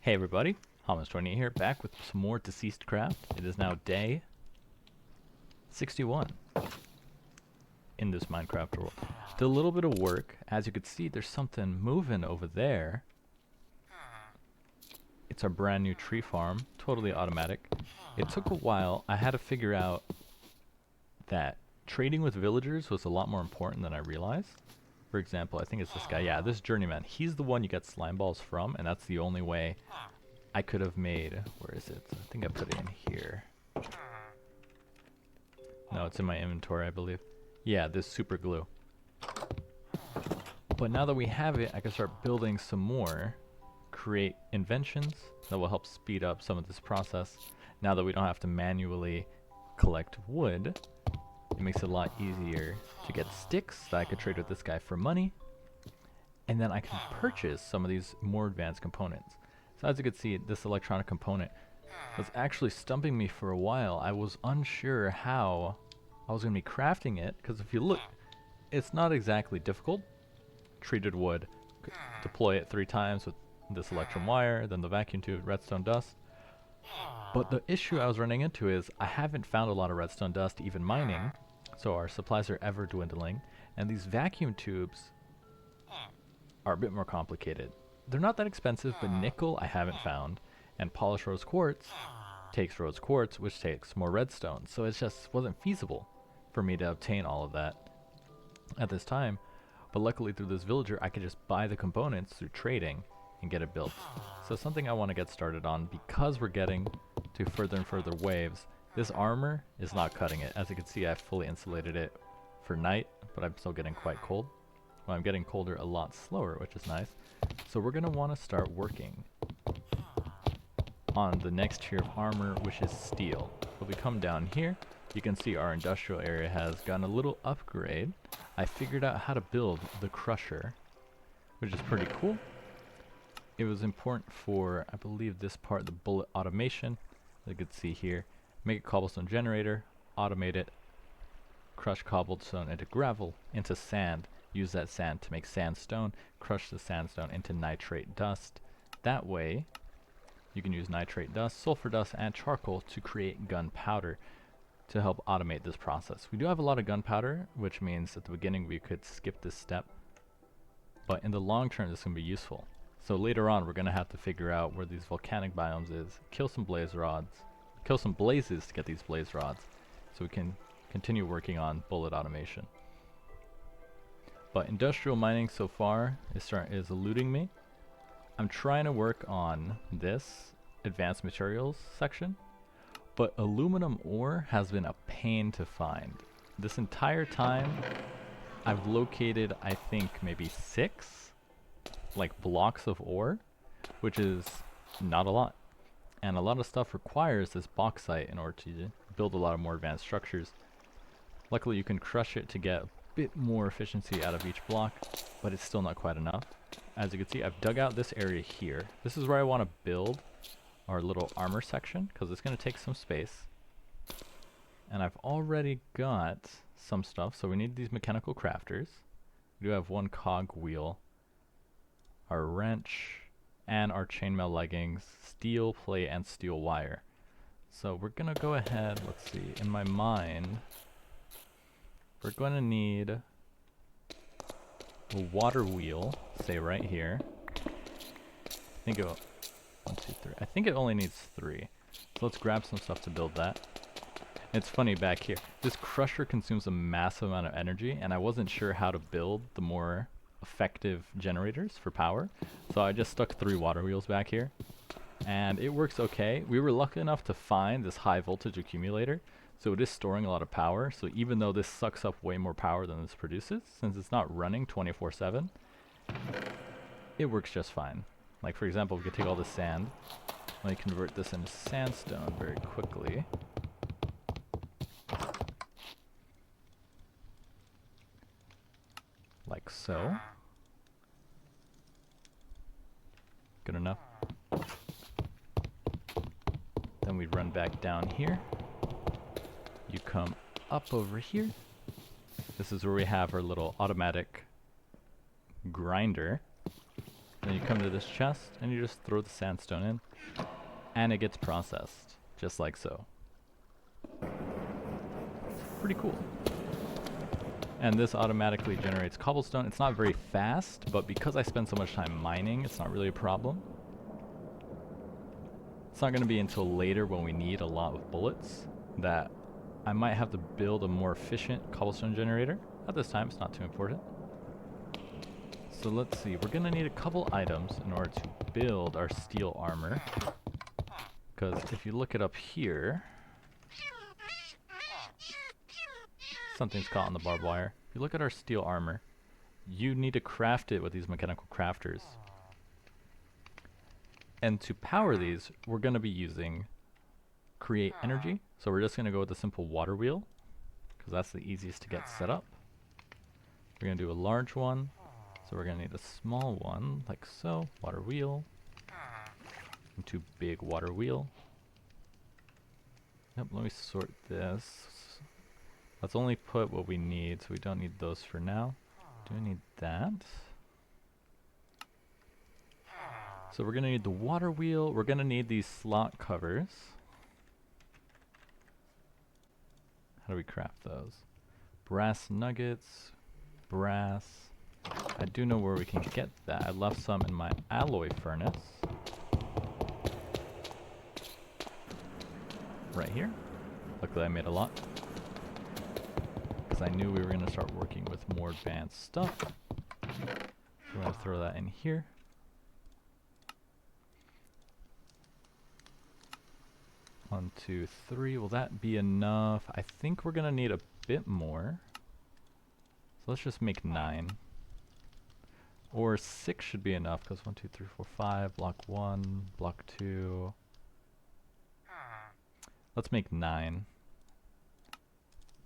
Hey everybody, Hamas28 here, back with some more DeceasedCraft. It is now day 61 in this Minecraft world. Did a little bit of work. As you can see, there's something moving over there. It's our brand new tree farm, totally automatic. It took a while. I had to figure out that trading with villagers was a lot more important than I realized. For example, I think it's this guy. Yeah, this journeyman. He's the one you get slime balls from, and that's the only way I could have made. Where is it? I think I put it in here. No, it's in my inventory, I believe. Yeah, this super glue. But now that we have it, I can start building some more, create inventions that will help speed up some of this process. Now that we don't have to manually collect wood, it makes it a lot easier to get sticks that I could trade with this guy for money. And then I can purchase some of these more advanced components. So as you can see, this electronic component was actually stumping me for a while. I was unsure how I was going to be crafting it, because if you look, it's not exactly difficult. Treated wood, deploy it 3 times with this electrum wire, then the vacuum tube, redstone dust. But the issue I was running into is I haven't found a lot of redstone dust even mining, so our supplies are ever dwindling, and these vacuum tubes are a bit more complicated. They're not that expensive, but nickel I haven't found, and polished rose quartz takes rose quartz, which takes more redstone, so it just wasn't feasible for me to obtain all of that at this time. But luckily through this villager I could just buy the components through trading and get it built. So something I want to get started on, because we're getting to further and further waves. This armor is not cutting it. As you can see, I've fully insulated it for night, but I'm still getting quite cold. Well, I'm getting colder a lot slower, which is nice. So we're going to want to start working on the next tier of armor, which is steel. If we come down here, you can see our industrial area has gotten a little upgrade. I figured out how to build the crusher, which is pretty cool. It was important for, I believe, this part, the bullet automation. As you can see here, make a cobblestone generator, automate it, crush cobblestone into gravel, into sand, use that sand to make sandstone, crush the sandstone into nitrate dust. That way, you can use nitrate dust, sulfur dust, and charcoal to create gunpowder to help automate this process. We do have a lot of gunpowder, which means at the beginning we could skip this step, but in the long term this is going to be useful. So later on we're going to have to figure out where these volcanic biomes is, kill some blaze rods, kill some blazes to get these blaze rods, so we can continue working on bullet automation. But industrial mining so far is eluding me. I'm trying to work on this advanced materials section, but aluminum ore has been a pain to find. This entire time I've located, I think, maybe 6 like blocks of ore, which is not a lot. And a lot of stuff requires this bauxite in order to build a lot of more advanced structures. Luckily you can crush it to get a bit more efficiency out of each block, but it's still not quite enough. As you can see, I've dug out this area here. This is where I want to build our little armor section, because it's going to take some space. And I've already got some stuff, so we need these mechanical crafters. We do have 1 cog wheel, our wrench, and our chainmail leggings, steel plate, and steel wire. So we're going to go ahead, let's see, in my mind, we're going to need a water wheel, say right here. I think it 1, 2, 3. I think it only needs 3. So let's grab some stuff to build that. It's funny back here. This crusher consumes a massive amount of energy, and I wasn't sure how to build the more effective generators for power. So I just stuck 3 water wheels back here, and it works okay. We were lucky enough to find this high voltage accumulator, so it is storing a lot of power. So even though this sucks up way more power than this produces, since it's not running 24/7, it works just fine. Like for example, we could take all this sand, let me convert this into sandstone very quickly. Like so. Good enough. Then we run back down here. You come up over here. This is where we have our little automatic grinder. Then Then you come to this chest and you just throw the sandstone in, and it gets processed, just like so. Pretty cool. And this automatically generates cobblestone. It's not very fast, but because I spend so much time mining, it's not really a problem. It's not going to be until later when we need a lot of bullets that I might have to build a more efficient cobblestone generator. At this time, it's not too important. So let's see, we're going to need a couple items in order to build our steel armor. Because if you look it up here, something's caught on the barbed wire. If you look at our steel armor, you need to craft it with these mechanical crafters. And to power these, we're going to be using create energy. So we're just going to go with a simple water wheel, because that's the easiest to get set up. We're going to do a large one. So we're going to need a small one, like so. Water wheel. Into big water wheel. Yep, let me sort this. Let's only put what we need, so we don't need those for now. Do I need that? So we're going to need the water wheel. We're going to need these slot covers. How do we craft those? Brass nuggets. Brass. I do know where we can get that. I left some in my alloy furnace. Right here. Luckily I made a lot, because I knew we were going to start working with more advanced stuff. So we're going to throw that in here. One, two, three. Will that be enough? I think we're going to need a bit more. So let's just make 9. Or 6 should be enough, because 1, 2, 3, 4, 5. Block 1, block 2. Let's make 9.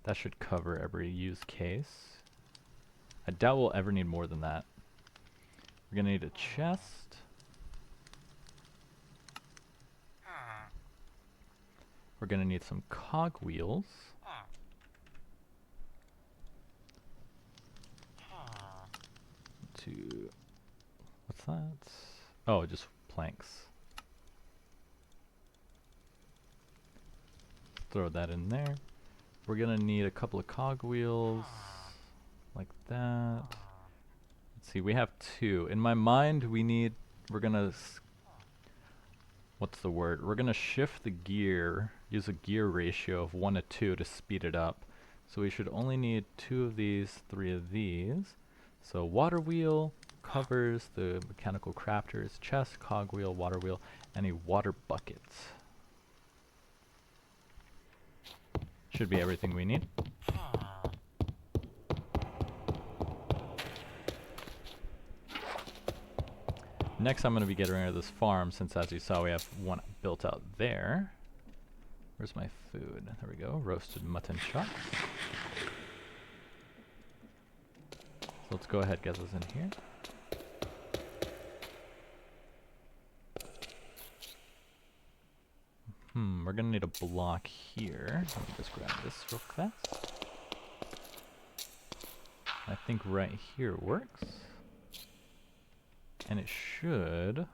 That should cover every use case. I doubt we'll ever need more than that. We're going to need a chest. We're going to need some cogwheels. What's that? Oh, just planks. Throw that in there. We're gonna need a couple of cogwheels, like that. Let's see, we have 2. In my mind, we're gonna, what's the word? We're gonna shift the gear, use a gear ratio of 1 to 2 to speed it up. So we should only need 2 of these, 3 of these. So water wheel covers the mechanical crafters, chest, cogwheel, water wheel, and a water bucket. Should be everything we need. Next I'm going to be getting rid of this farm, since as you saw we have one built out there. Where's my food? There we go, roasted mutton chop. So let's go ahead and get this in here. We're gonna need a block here. Let me just grab this real fast. I think right here works. And it should.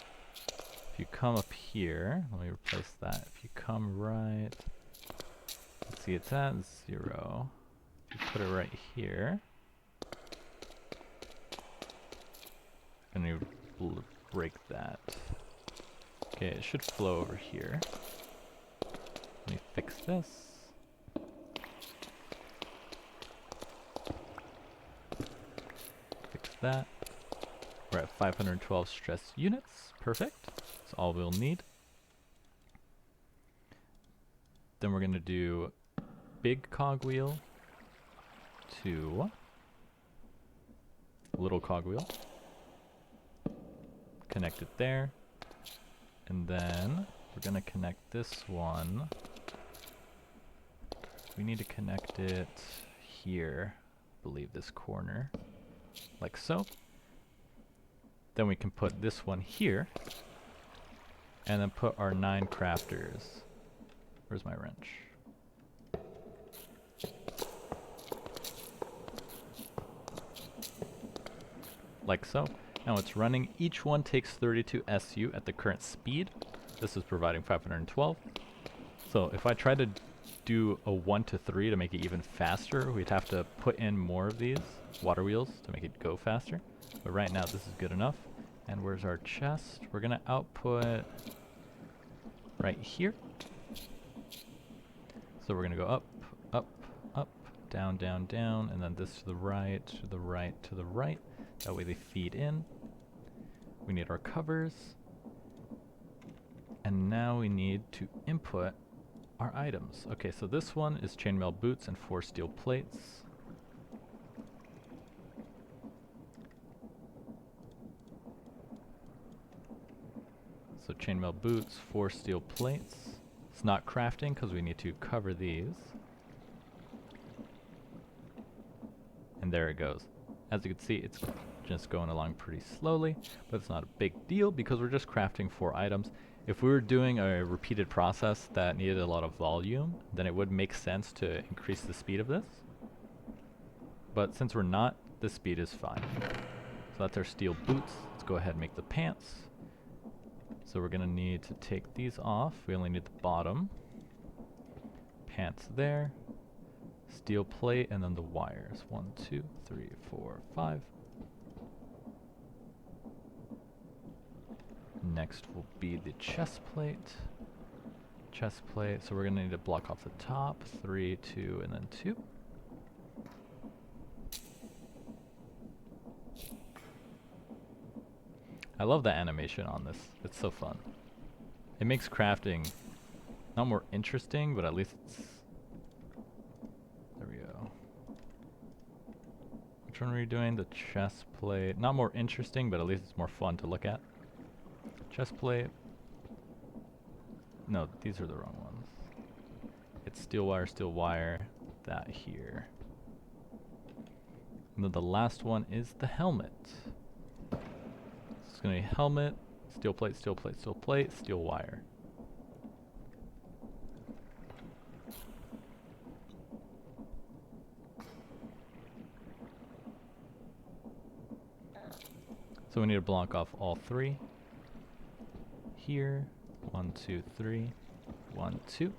If you come up here, let me replace that. If you come right, let's see, it's at 0. If you put it right here, and you break that. Okay, it should flow over here. Let me fix this. Fix that. We're at 512 stress units. Perfect. That's all we'll need. Then we're going to do big cogwheel to little cogwheel. Connect it there. And then we're going to connect this one. We need to connect it here, I believe this corner, like so. Then we can put this one here, and then put our 9 crafters. Where's my wrench? like so. Now it's running. Each one takes 32 SU at the current speed. This is providing 512. So if I try to do a 1 to 3 to make it even faster, we'd have to put in more of these water wheels to make it go faster. But right now this is good enough. And where's our chest? We're gonna output right here. So we're gonna go up, up, up, down, down, down, and then this to the right, to the right, to the right. That way they feed in. We need our covers. And now we need to input our items. Okay, so this one is chainmail boots and 4 steel plates. So chainmail boots, 4 steel plates. It's not crafting because we need to cover these. And there it goes. As you can see, it's just going along pretty slowly, but it's not a big deal because we're just crafting 4 items. If we were doing a repeated process that needed a lot of volume, then it would make sense to increase the speed of this. But since we're not, the speed is fine. So that's our steel boots. Let's go ahead and make the pants. So we're gonna need to take these off. We only need the bottom. Pants there. Steel plate and then the wires. 1, 2, 3, 4, 5. Next will be the chest plate. Chest plate. So we're gonna need to block off the top. 3, 2, and then 2. I love the animation on this. It's so fun. It makes crafting not more interesting, but at least it's... There we go. Which one are we doing? The chest plate. Not more interesting, but at least it's more fun to look at. Chest plate. No, these are the wrong ones. It's steel wire, that here. And then the last one is the helmet. It's gonna be helmet, steel plate, steel plate, steel plate, steel wire. So we need to block off all 3. Here, 1, 2, 3, 1, 2.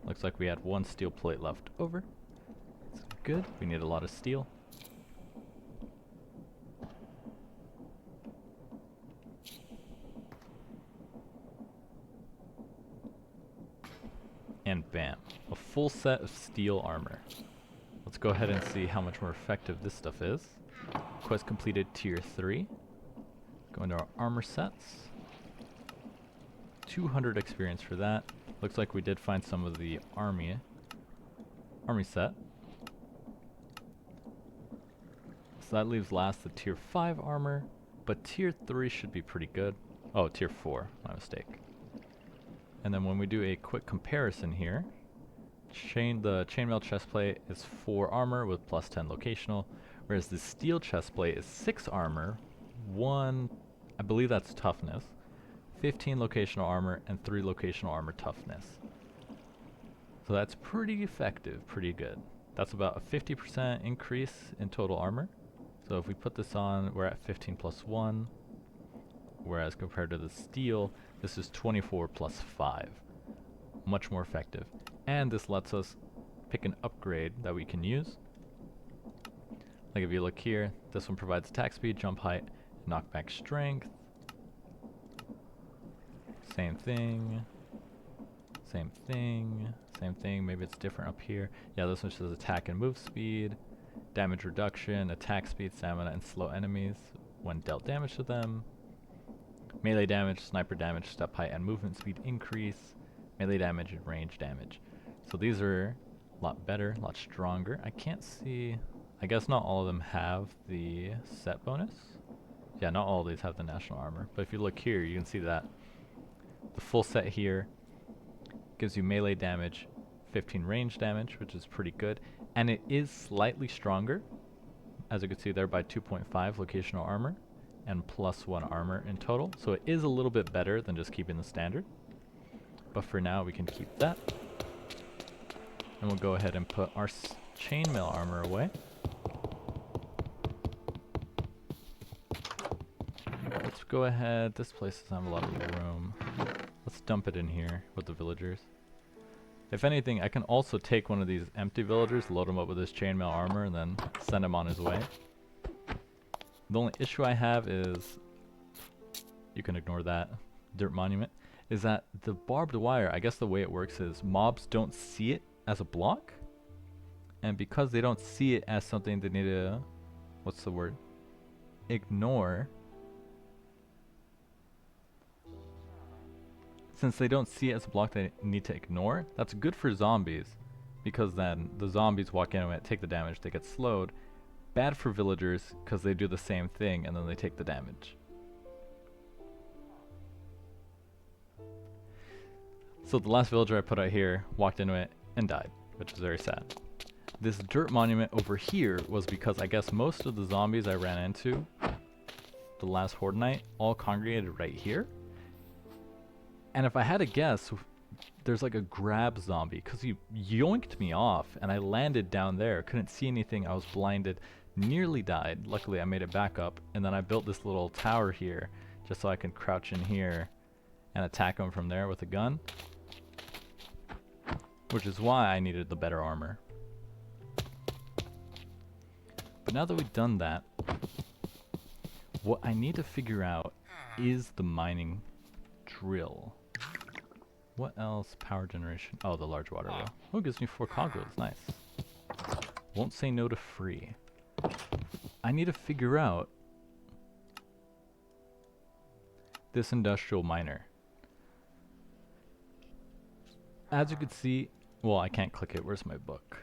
Looks like we had 1 steel plate left over. That's good. We need a lot of steel. And bam, a full set of steel armor. Let's go ahead and see how much more effective this stuff is. Quest completed tier 3. Go into our armor sets. 200 experience for that. Looks like we did find some of the army set. So that leaves last the tier 5 armor, but tier 3 should be pretty good. Oh, tier 4, my mistake. And then when we do a quick comparison here, the chainmail chestplate is 4 armor with plus 10 locational, whereas the steel chestplate is 6 armor, 1, I believe that's toughness, 15 locational armor, and 3 locational armor toughness. So that's pretty effective, pretty good. That's about a 50% increase in total armor. So if we put this on, we're at 15 plus 1, whereas compared to the steel, this is 24 plus 5. Much more effective. And this lets us pick an upgrade that we can use. Like if you look here, this one provides attack speed, jump height, knockback strength. Same thing. Same thing. Same thing. Maybe it's different up here. Yeah, this one says attack and move speed, damage reduction, attack speed, stamina, and slow enemies when dealt damage to them. Melee damage, sniper damage, step height, and movement speed increase. Melee damage and range damage. So these are a lot better, a lot stronger. I can't see... I guess not all of them have the set bonus. Yeah, not all of these have the national armor. But if you look here, you can see that the full set here gives you melee damage, 15 range damage, which is pretty good. And it is slightly stronger, as you can see there, by 2.5 locational armor and plus 1 armor in total. So it is a little bit better than just keeping the standard. But for now, we can keep that. And we'll go ahead and put our chainmail armor away. go ahead. This place doesn't have a lot of room. Let's dump it in here with the villagers. If anything, I can also take one of these empty villagers, load him up with his chainmail armor, and then send him on his way. The only issue I have is, you can ignore that dirt monument, is that the barbed wire, I guess the way it works is mobs don't see it as a block, and because they don't see it as something they need to, what's the word, ignore. Since they don't see it as a block they need to ignore, that's good for zombies, because then the zombies walk into it, take the damage, they get slowed. Bad for villagers, because they do the same thing and then they take the damage. So the last villager I put out here walked into it and died, which is very sad. This dirt monument over here was because I guess most of the zombies I ran into the last Horde night all congregated right here. And if I had to guess, there's like a grab zombie, because he yoinked me off and I landed down there, couldn't see anything, I was blinded, nearly died. Luckily I made it back up, and then I built this little tower here just so I can crouch in here and attack him from there with a gun, which is why I needed the better armor. But now that we've done that, what I need to figure out is the mining drill. What else? Power generation. Oh, the large water wheel. Oh, it gives me 4 cogwheels. Nice. Won't say no to free. I need to figure out this industrial miner. As you can see, well, I can't click it. Where's my book?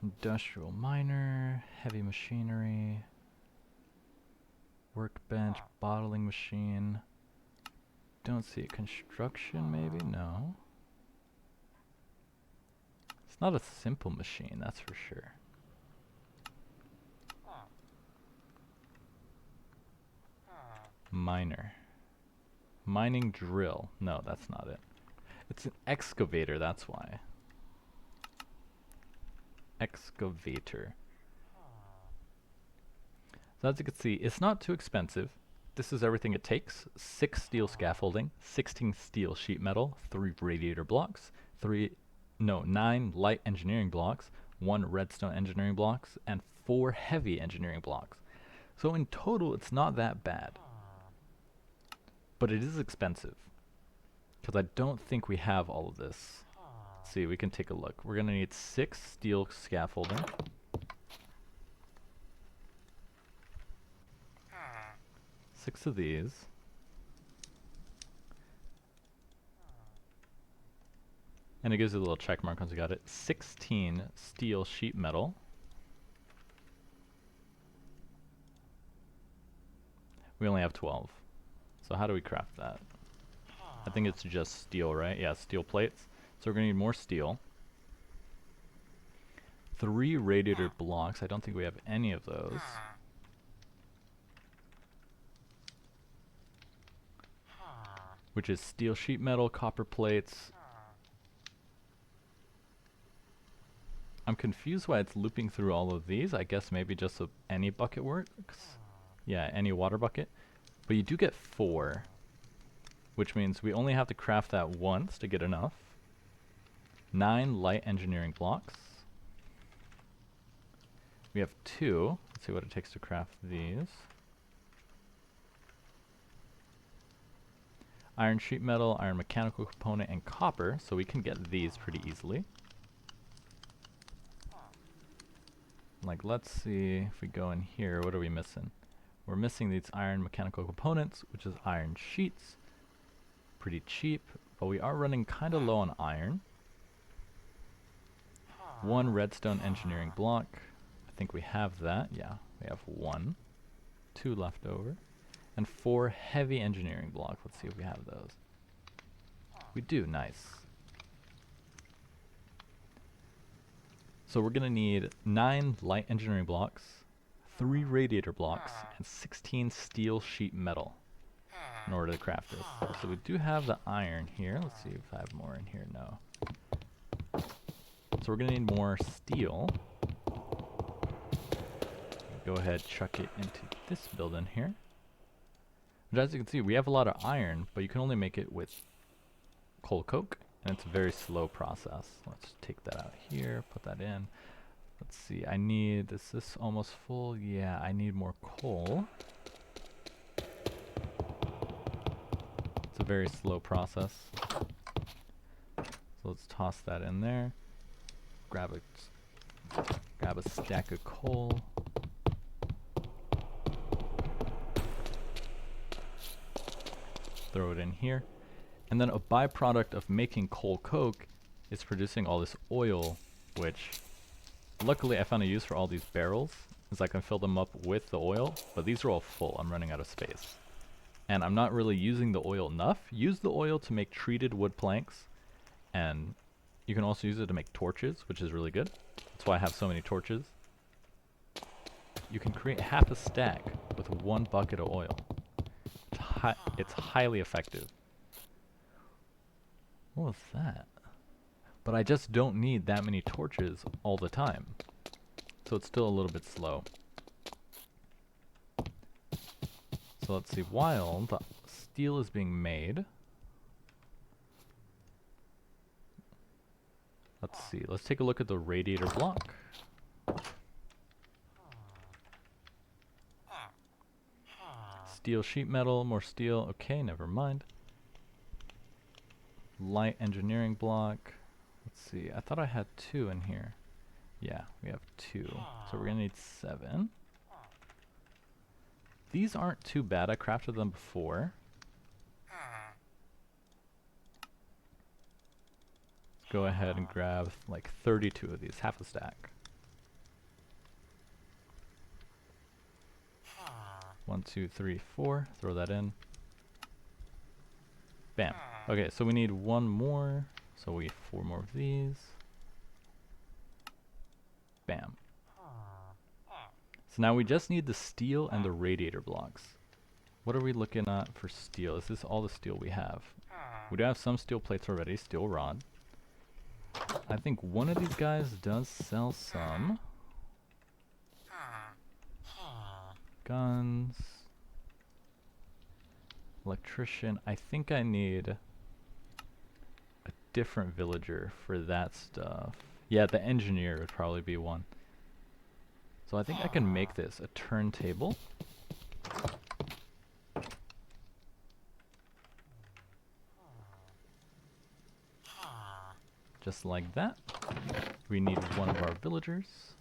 Industrial miner, heavy machinery, workbench, bottling machine. Don't see it. Construction, maybe? No. It's not a simple machine, that's for sure. Miner. Mining drill. No, that's not it. It's an excavator, that's why. Excavator. So as you can see, it's not too expensive. This is everything it takes. 6 steel scaffolding, 16 steel sheet metal, 3 radiator blocks, 9 light engineering blocks, 1 redstone engineering blocks, and 4 heavy engineering blocks. So in total, it's not that bad. But it is expensive, because I don't think we have all of this. Let's see, we can take a look. We're going to need 6 steel scaffolding. 6 of these. And it gives you a little check mark once you got it. 16 steel sheet metal. We only have 12. So how do we craft that? I think it's just steel, right? Yeah, steel plates. So we're going to need more steel. 3 radiator blocks. I don't think we have any of those. Which is steel sheet metal, copper plates. I'm confused why it's looping through all of these. I guess maybe just any bucket works. Yeah, any water bucket. But you do get 4, which means we only have to craft that once to get enough. 9 light engineering blocks. We have 2. Let's see what it takes to craft these. Iron sheet metal, iron mechanical component, and copper, so we can get these pretty easily. Like, let's see if we go in here, what are we missing? We're missing these iron mechanical components, which is iron sheets. Pretty cheap, but we are running kind of low on iron. 1 redstone engineering block. I think we have that. Yeah, we have 1. 2 left over. And 4 heavy engineering blocks. Let's see if we have those. We do. Nice. So we're going to need 9 light engineering blocks, 3 radiator blocks, and 16 steel sheet metal in order to craft this. So we do have the iron here. Let's see if I have more in here. No. So we're going to need more steel. Go ahead, chuck it into this building here. Which, as you can see, we have a lot of iron, but you can only make it with coal coke, and it's a very slow process. Let's take that out here, put that in. Let's see, I need, is this almost full? Yeah, I need more coal. It's a very slow process. So let's toss that in there. Grab a stack of coal. Throw it in here. And then a byproduct of making coal coke is producing all this oil, which luckily I found a use for all these barrels, is I can fill them up with the oil, but these are all full. I'm running out of space. And I'm not really using the oil enough. Use the oil to make treated wood planks, and you can also use it to make torches, which is really good. That's why I have so many torches. You can create half a stack with 1 bucket of oil. It's highly effective. What was that? But I just don't need that many torches all the time. So it's still a little bit slow. So let's see, while the steel is being made, let's see, let's take a look at the radiator block. Steel sheet metal, more steel, okay, never mind. Light engineering block. Let's see, I thought I had 2 in here. Yeah, we have 2, so we're gonna need 7. These aren't too bad, I crafted them before. Go ahead and grab like 32 of these, half a stack. 1, 2, 3, 4, throw that in. Bam. Okay, so we need 1 more, so we 4 more of these. Bam. So now we just need the steel and the radiator blocks. What are we looking at for steel? Is this all the steel we have? We do have some steel plates already, steel rod. I think one of these guys does sell some. Guns. Electrician. I think I need a different villager for that stuff. Yeah, the engineer would probably be one. So I think I can make this a turntable. Just like that. We need 1 of our villagers.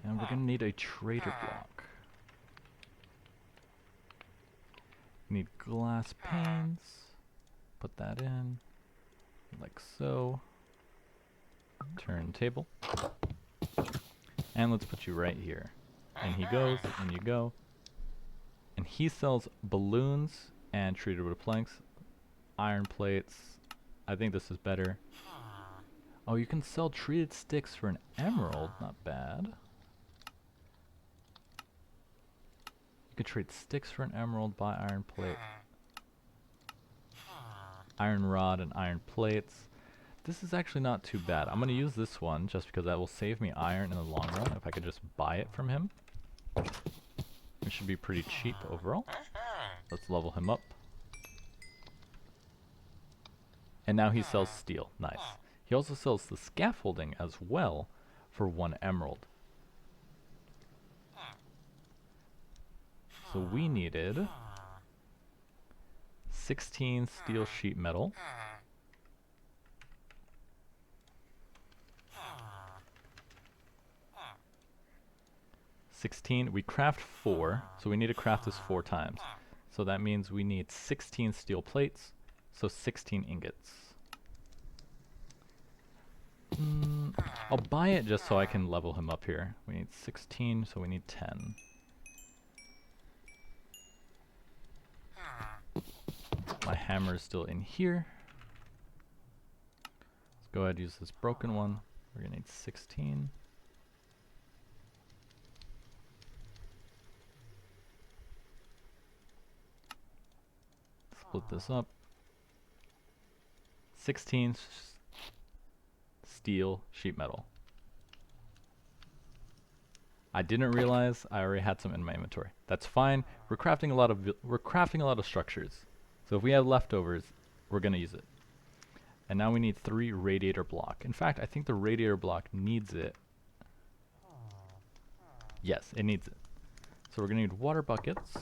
And we're gonna need a trader block. We need glass panes. Put that in. Like so. Turntable. And let's put you right here. And he goes, and you go. And he sells balloons and treated wood planks. Iron plates. I think this is better. Oh, you can sell treated sticks for an emerald. Not bad. You could trade sticks for an emerald, buy iron plate. Iron rod and iron plates. This is actually not too bad. I'm going to use this one just because that will save me iron in the long run if I could just buy it from him. It should be pretty cheap overall. Let's level him up. And now he sells steel. Nice. He also sells the scaffolding as well for 1 emerald. So we needed 16 steel sheet metal. 16. We craft 4, so we need to craft this 4 times. So that means we need 16 steel plates, so 16 ingots. I'll buy it just so I can level him up here. We need 16, so we need 10. My hammer is still in here. Let's go ahead and use this broken one. We're gonna need 16. Split this up. 16 steel sheet metal. I didn't realize I already had some in my inventory. That's fine. We're crafting a lot of structures. So if we have leftovers, we're gonna use it. And now we need 3 radiator block. In fact, I think the radiator block needs it. Yes, it needs it. So we're gonna need water buckets.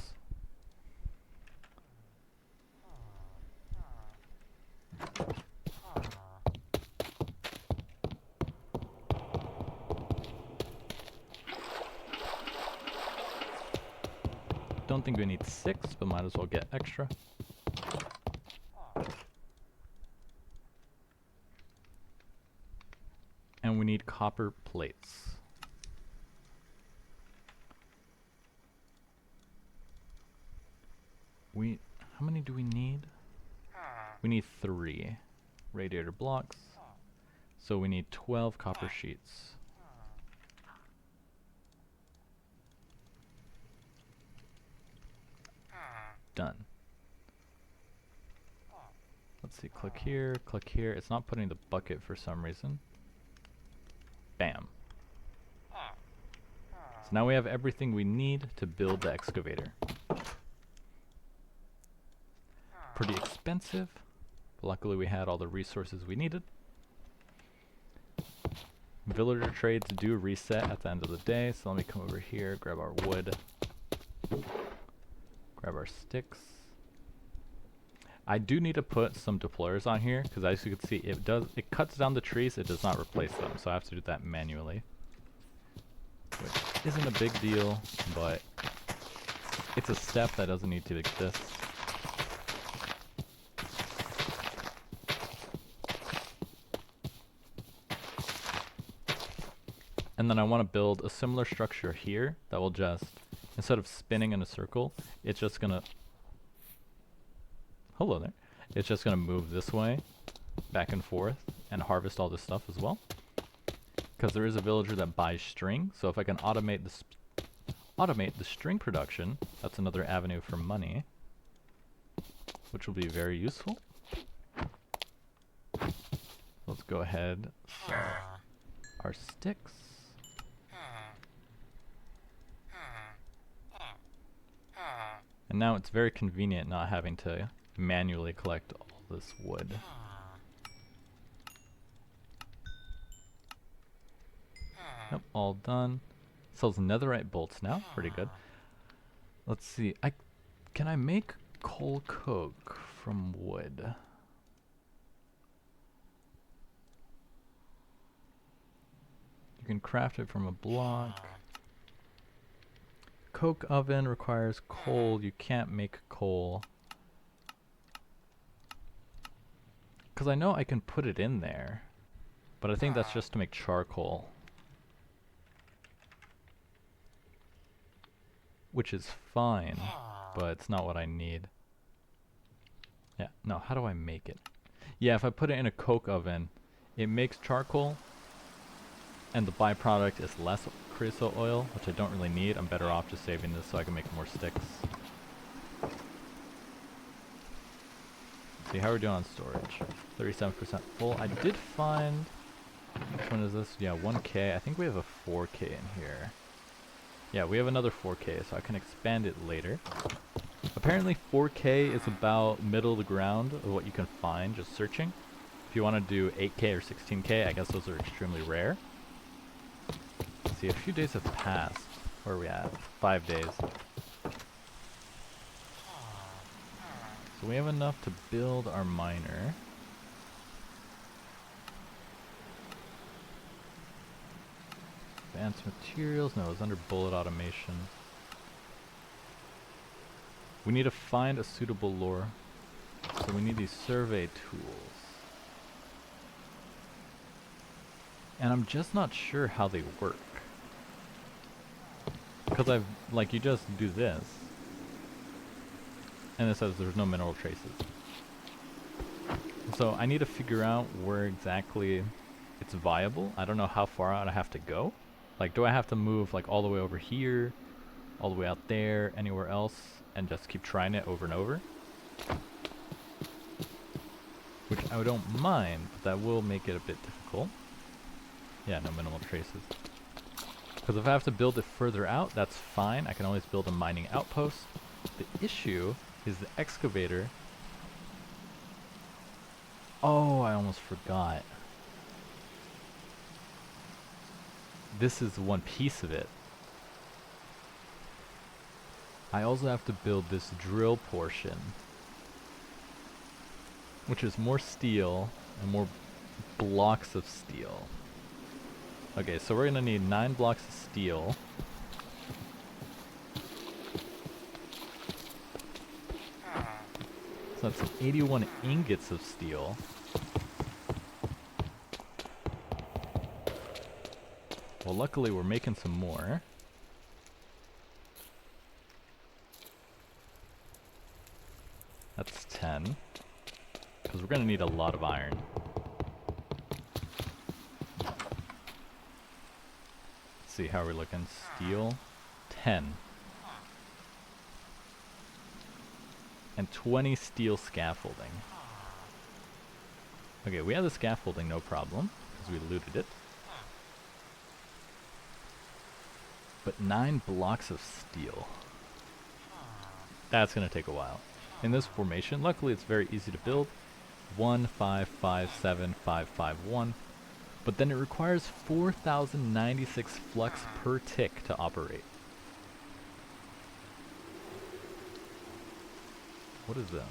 Don't think we need 6, but might as well get extra. And we need copper plates. How many do we need? We need 3 radiator blocks. So we need 12 copper sheets. Done. Let's see, click here, click here. It's not putting the bucket for some reason. Bam. So now we have everything we need to build the excavator. Pretty expensive, but luckily we had all the resources we needed. Villager trades do reset at the end of the day, so let me come over here, grab our wood, grab our sticks. I do need to put some deployers on here, because as you can see, it cuts down the trees, it does not replace them, so I have to do that manually. Which isn't a big deal, but it's a step that doesn't need to exist. And then I want to build a similar structure here that will just, instead of spinning in a circle, it's just gonna, hello there, it's just gonna move this way, back and forth, and harvest all this stuff as well. Because there is a villager that buys string, so if I can automate the string production, that's another avenue for money, which will be very useful. Let's go ahead, sell our sticks. And now it's very convenient not having to manually collect all this wood. Yep, all done. Sells netherite bolts now, pretty good. Let's see, can I make coal coke from wood? You can craft it from a block. Coke oven requires coal. You can't make coal. Because I know I can put it in there, but I think that's just to make charcoal. Which is fine, but it's not what I need. Yeah, no, how do I make it? Yeah, if I put it in a coke oven, it makes charcoal, and the byproduct is less creosote oil, which I don't really need. I'm better off just saving this so I can make more sticks. See how we're doing on storage. 37% full. I did find, which one is this? Yeah, 1K. I think we have a 4K in here. Yeah, we have another 4K, so I can expand it later. Apparently 4K is about middle of the ground of what you can find just searching. If you want to do 8K or 16K, I guess those are extremely rare. Let's see, a few days have passed. Where are we at? 5 days. So we have enough to build our miner. Advanced materials, no, it's under bullet automation. We need to find a suitable lure. So we need these survey tools. And I'm just not sure how they work. Because you just do this. And it says there's no mineral traces. So I need to figure out where exactly it's viable. I don't know how far out I have to go. Like, do I have to move like all the way over here, all the way out there, anywhere else, and just keep trying it over and over? Which I don't mind, but that will make it a bit difficult. Yeah, no minimal traces. Because if I have to build it further out, that's fine. I can always build a mining outpost. The issue is the excavator. Oh, I almost forgot. This is one piece of it. I also have to build this drill portion, which is more steel and more blocks of steel. Okay, so we're gonna need 9 blocks of steel. So that's 81 ingots of steel. Well, luckily we're making some more. That's 10. Because we're gonna need a lot of iron. Let's see, how are we looking? Steel, 10. And 20 steel scaffolding. Okay, we have the scaffolding, no problem, because we looted it. But 9 blocks of steel. That's gonna take a while. In this formation, luckily it's very easy to build. 1, 5, 5, 7, 5, 5, 1. But then it requires 4,096 flux per tick to operate. What is this?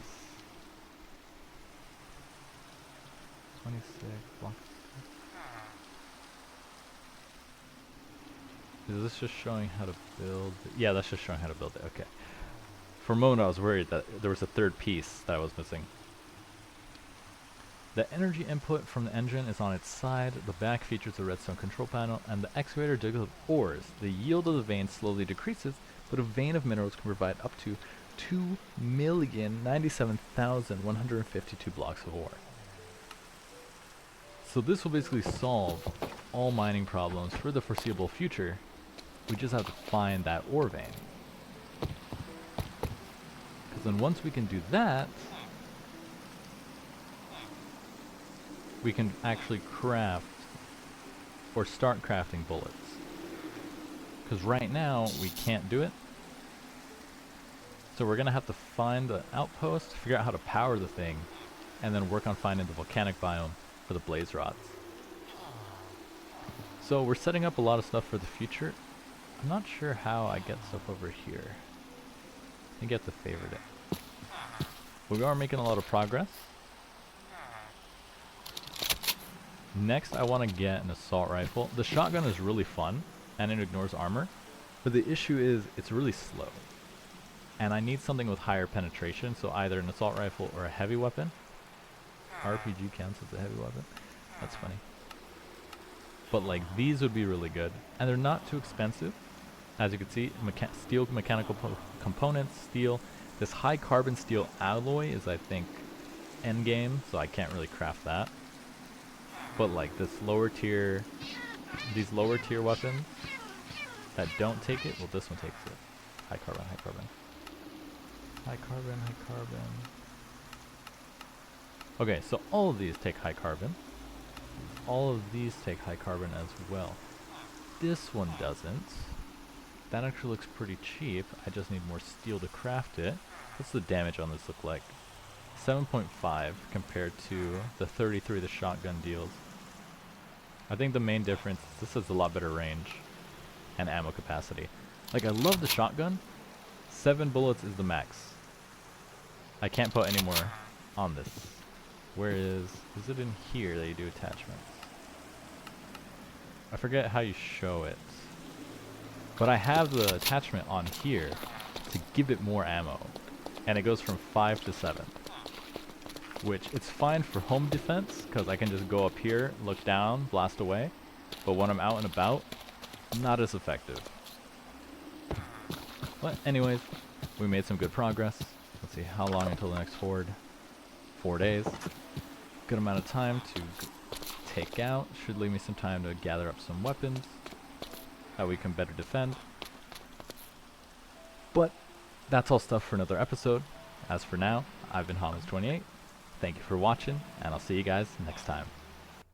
26 blocks. Is this just showing how to build? Yeah, that's just showing how to build it. Okay. For a moment I was worried that there was a third piece that I was missing. The energy input from the engine is on its side. The back features a redstone control panel, and the excavator digs up ores. The yield of the vein slowly decreases, but a vein of minerals can provide up to 2,097,152 blocks of ore. So this will basically solve all mining problems for the foreseeable future. We just have to find that ore vein. Because then once we can do that, we can actually craft or start crafting bullets. Because right now we can't do it. So we're going to have to find the outpost, figure out how to power the thing, and then work on finding the volcanic biome for the blaze rods. So we're setting up a lot of stuff for the future. I'm not sure how I get stuff over here. I think I have to favorite it. But we are making a lot of progress. Next, I want to get an assault rifle. The shotgun is really fun, and it ignores armor. But the issue is, it's really slow. And I need something with higher penetration, so either an assault rifle or a heavy weapon. RPG counts as a heavy weapon. That's funny. But like, these would be really good. And they're not too expensive. As you can see, steel mechanical components, steel. This high carbon steel alloy is, I think, endgame, so I can't really craft that. But like this lower tier, these lower tier weapons that don't take it, well this one takes it. High carbon, high carbon. High carbon, high carbon. Okay, so all of these take high carbon. All of these take high carbon as well. This one doesn't. That actually looks pretty cheap. I just need more steel to craft it. What's the damage on this look like? 7.5 compared to the 33 the shotgun deals. I think the main difference is this has a lot better range and ammo capacity. Like, I love the shotgun. 7 bullets is the max. I can't put any more on this. Whereas, is it in here that you do attachments? I forget how you show it. But I have the attachment on here to give it more ammo. And it goes from 5 to 7. Which, it's fine for home defense, because I can just go up here, look down, blast away. But when I'm out and about, not as effective. But anyways, we made some good progress. Let's see, how long until the next horde? 4 days. Good amount of time to take out. Should leave me some time to gather up some weapons that we can better defend. But that's all stuff for another episode. As for now, I've been Hamas28. Thank you for watching, and I'll see you guys next time.